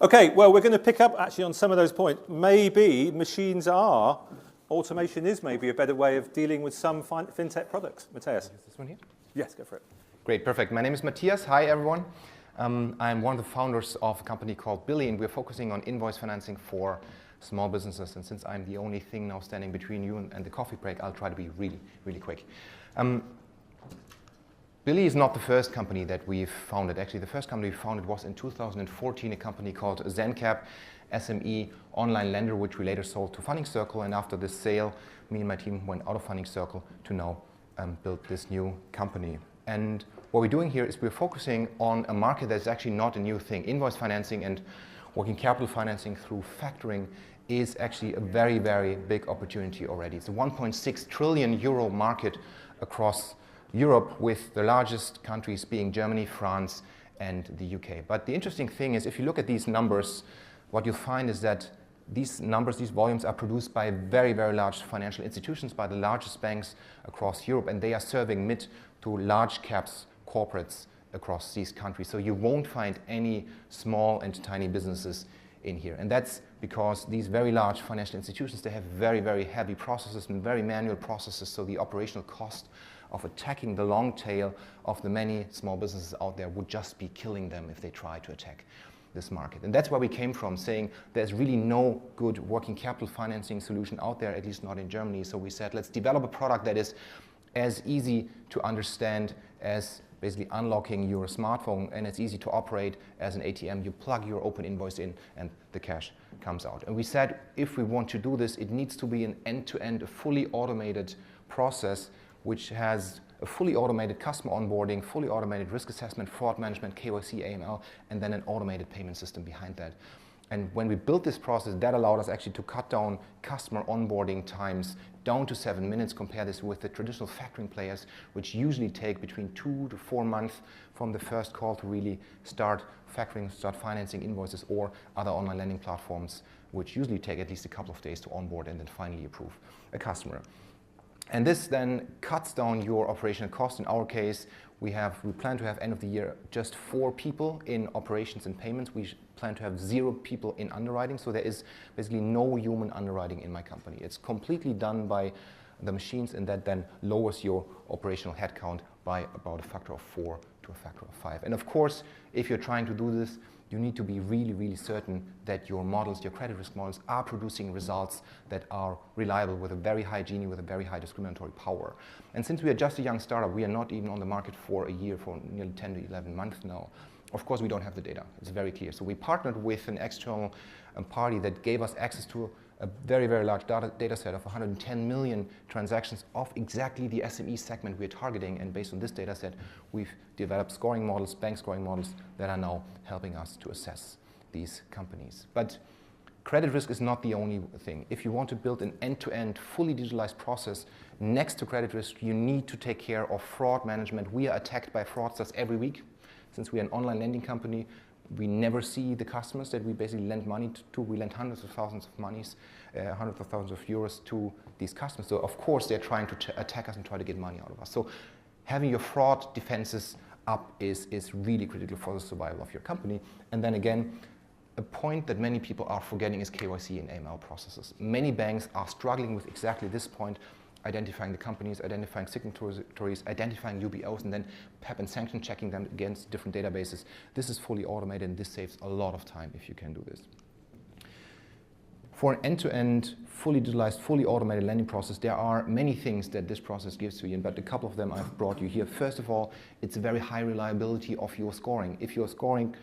Okay, well, we're going to pick up actually on some of those points. Maybe automation is maybe a better way of dealing with some fintech products. Matthias. Is this one here? Yes, go for it. Great, perfect. My name is Matthias. Hi, everyone. I'm one of the founders of a company called Billy, and we're focusing on invoice financing for small businesses. And since I'm the only thing now standing between you and the coffee break, I'll try to be really, really quick. Billy is not the first company that we've founded. Actually, the first company we founded was in 2014, a company called ZenCap, SME online lender, which we later sold to Funding Circle. And after this sale, me and my team went out of Funding Circle to now build this new company. And what we're doing here is we're focusing on a market that's actually not a new thing. Invoice financing and working capital financing through factoring is actually a very, very big opportunity already. It's a 1.6 trillion euro market across Europe, with the largest countries being Germany, France, and the UK. But the interesting thing is, if you look at these numbers, what you'll find is that these numbers, these volumes are produced by very, very large financial institutions, by the largest banks across Europe, and they are serving mid to large caps corporates across these countries. So you won't find any small and tiny businesses in here. And that's because these very large financial institutions, they have very, very heavy processes and very manual processes, so the operational cost of attacking the long tail of the many small businesses out there would just be killing them if they try to attack this market. And that's where we came from, saying there's really no good working capital financing solution out there, at least not in Germany. So we said, let's develop a product that is as easy to understand as basically unlocking your smartphone, and it's easy to operate as an ATM. You plug your open invoice in and the cash comes out. And we said, if we want to do this, it needs to be an end-to-end, a fully automated process, which has a fully automated customer onboarding, fully automated risk assessment, fraud management, KYC, AML, and then an automated payment system behind that. And when we built this process, that allowed us actually to cut down customer onboarding times down to 7 minutes. Compare this with the traditional factoring players, which usually take between 2 to 4 months from the first call to really start factoring, start financing invoices, or other online lending platforms, which usually take at least a couple of days to onboard and then finally approve a customer. And this then cuts down your operational cost. In our case, we plan to have end of the year just 4 people in operations and payments. We plan to have 0 people in underwriting. So there is basically no human underwriting in my company. It's completely done by the machines, and that then lowers your operational headcount by about a factor of 4 to a factor of 5. And of course, if you're trying to do this, you need to be really, really certain that your models, your credit risk models, are producing results that are reliable with a very high Gini, with a very high discriminatory power. And since we are just a young startup, we are not even on the market for a year, for nearly 10 to 11 months now. Of course, we don't have the data. It's very clear. So we partnered with an external party that gave us access to a very, very large data set of 110 million transactions of exactly the SME segment we're targeting. And based on this data set, we've developed scoring models, bank scoring models, that are now helping us to assess these companies. But credit risk is not the only thing. If you want to build an end-to-end, fully digitalized process next to credit risk, you need to take care of fraud management. We are attacked by fraudsters every week. Since we are an online lending company, we never see the customers that we basically lend money to. We lend hundreds of thousands of euros to these customers. So of course they're trying to attack us and try to get money out of us. So having your fraud defenses up is really critical for the survival of your company. And then again, a point that many people are forgetting is KYC and AML processes. Many banks are struggling with exactly this point, identifying the companies, identifying signatories, identifying UBOs, and then PEP and sanction checking them against different databases. This is fully automated, and this saves a lot of time if you can do this. For an end-to-end, fully digitalized, fully automated lending process, there are many things that this process gives to you, but a couple of them I've brought you here. First of all, it's a very high reliability of your scoring. If you're scoring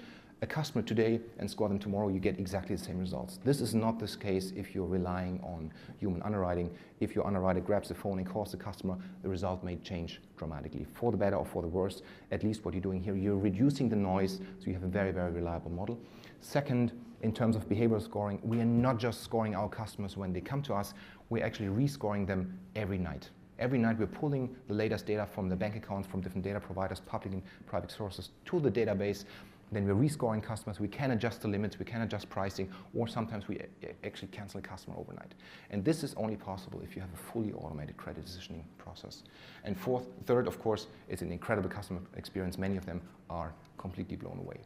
a customer today and score them tomorrow, you get exactly the same results. This is not the case if you're relying on human underwriting. If your underwriter grabs the phone and calls the customer, the result may change dramatically, for the better or for the worse. At least what you're doing here, you're reducing the noise, so you have a very, very reliable model. Second, in terms of behavioral scoring, we are not just scoring our customers when they come to us, we're actually rescoring them every night. Every night we're pulling the latest data from the bank accounts, from different data providers, public and private sources, to the database. Then we're rescoring customers. We can adjust the limits, we can adjust pricing, or sometimes we actually cancel a customer overnight. And this is only possible if you have a fully automated credit decisioning process. And third, of course, it's an incredible customer experience. Many of them are completely blown away.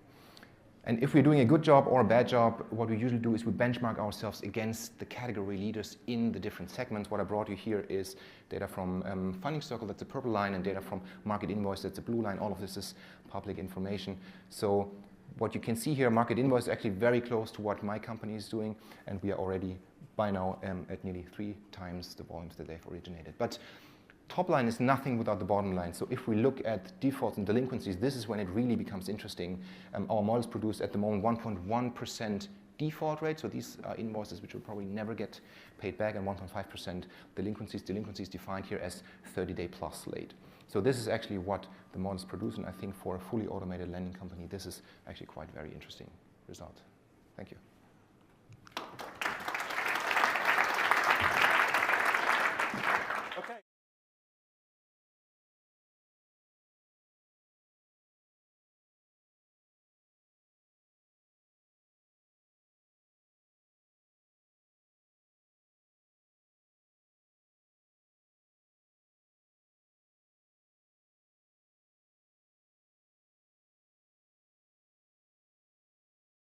And if we're doing a good job or a bad job, what we usually do is we benchmark ourselves against the category leaders in the different segments. What I brought you here is data from Funding Circle, that's the purple line, and data from Market Invoice, that's the blue line. All of this is public information. So what you can see here, Market Invoice is actually very close to what my company is doing, and we are already by now at nearly 3 times the volumes that they've originated. But top line is nothing without the bottom line. So if we look at defaults and delinquencies, this is when it really becomes interesting. Our models produce at the moment 1.1% default rate. So these are invoices which will probably never get paid back, and 1.5% delinquencies. Delinquencies defined here as 30-day plus late. So this is actually what the models produce, and I think for a fully automated lending company, this is actually quite a very interesting result. Thank you.